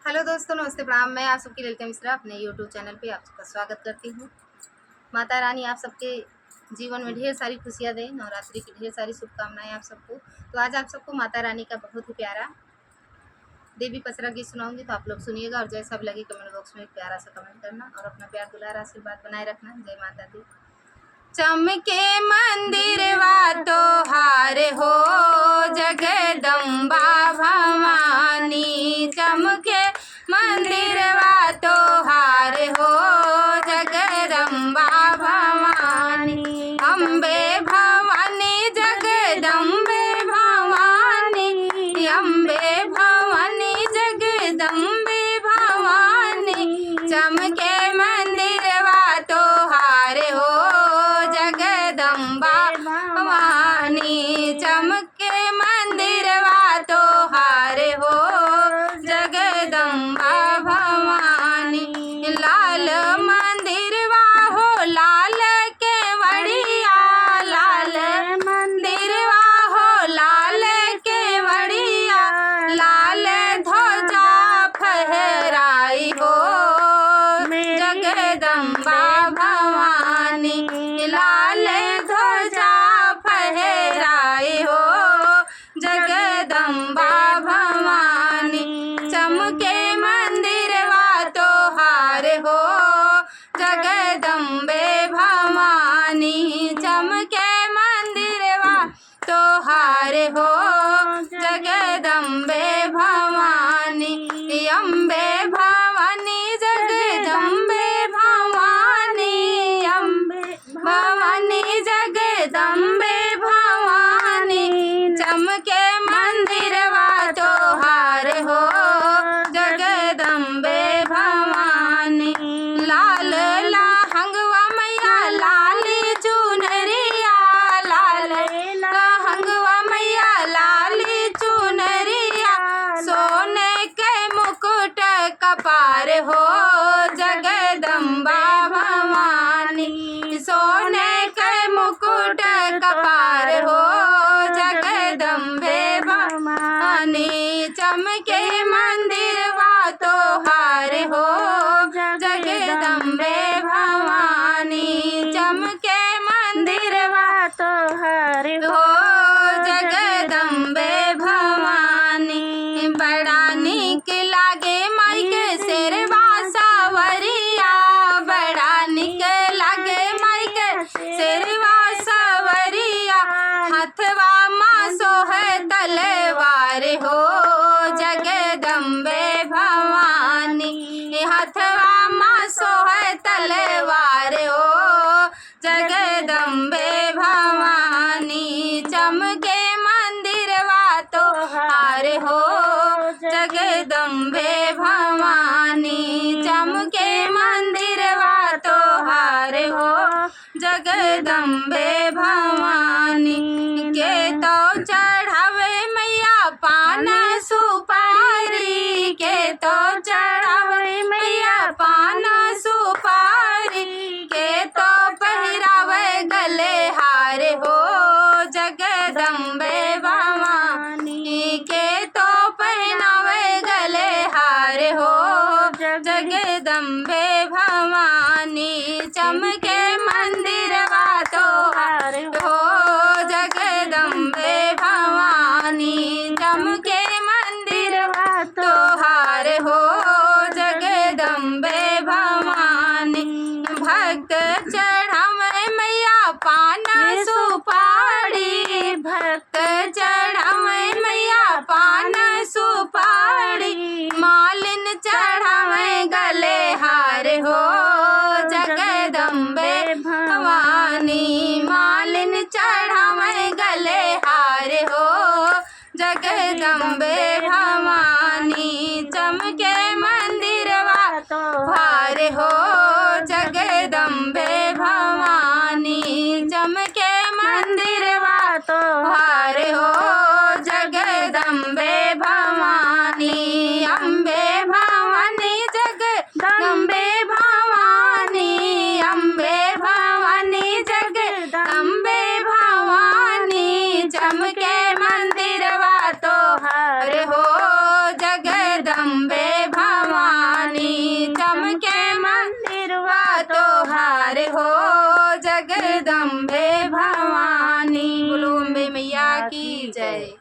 Hello दोस्तों, नमस्ते, प्रणाम। मैं आप सबकी ललिता मिश्रा अपने यूट्यूब चैनल पे आप सबका स्वागत करती हूँ। माता रानी आप सबके जीवन में ढेर सारी खुशियाँ दें। नवरात्रि की ढेर सारी शुभकामनाएं आप सबको। तो आज आप सबको माता रानी का बहुत ही प्यारा देवी पचरा गीत सुनाऊंगी, तो आप लोग सुनिएगा और जैसा भी लगे कमेंट बॉक्स में प्यारा सा कमेंट करना और अपना प्यार दुलार आशीर्वाद बनाए रखना। जय माता दी। चमके मंदिरवा तोहार हो जगदम्बा भवानी, चमके मंदिरवा तोहार हो जगदम्बा भवानी। अम्बे भवानी जगदम्बे भवानी, अम्बे भवानी जगदम्बे भवानी, चमके मंदिरवा तोहार हो जगदम्बा भवानी, चमके मंदिरवा तोहार हो जगदम्बा भवानी। लाल मंदिरवा हो लाल केवड़िया, लाल मंदिरवा हो लाल केवड़िया, लाल ध्वजा फहराई हो जगदम्बा भवानी, लाल ध्वजा फहराई हो जगदम्बा भवानी। चमके मंदिरवा तोहार हो जगदम्बे भवानी, चमके मंदिरवा तोहार हो जगदम्बे भवानी। अम्बे भवानी जगदम्बे भवानी, अम्बे भवानी जगदम्बे भवानी, चमके मंदिरवा तोहार हो जगदम्बे भवानी। लाल लहंगवा मैया लाल चुनरिया, लाल लहंगवा मैया लाल चुनरिया, सोने के मुकुट कपार हो जगदम्बा भवानी, सोने के मुकुट कपार हो जगदम्बे भवानी। चमके मंदिरवा तोहार हो जगदम्बे भवानी, चमके मंदिरवा तोहार हो जगदम्बे भवानी। बड़ा नीक लागे माई के शेरवा सवरिया, बड़ा नीक लागे माई के शेरवा सवरिया, हथवा माँ सोहे तलवार हो जगदम्बे भवानी, हथवा माँ सोहे तलवार हो जगदम्बे भवानी। चमके मंदिरवा तोहार हो जगदम्बे भवानी, चमके मंदिरवा तोहार हो जगदम्बे भवानी। के तो चढ़ावे मैया पान सुपारी, के तो चढ़ावे मैया पान सुपारी, के तो पहिरावे गले हार हो जगदम्बे भवानी, के तो पहनावे गले हार हो जगदम्बे भवानी। चमके मंदिरवा तोहार हो जगदम्बे भवानी, चमके मंदिरवा तोहार हो जगदम्बे भवानी। भक्त चढ़ावे मैया पान सुपारी, भक्त चढ़ावे मैया पान सुपारी, मालिन चढ़ावे गले अरे हो जगदम्बे भवानी। बोलो अम्बे मैया की जय।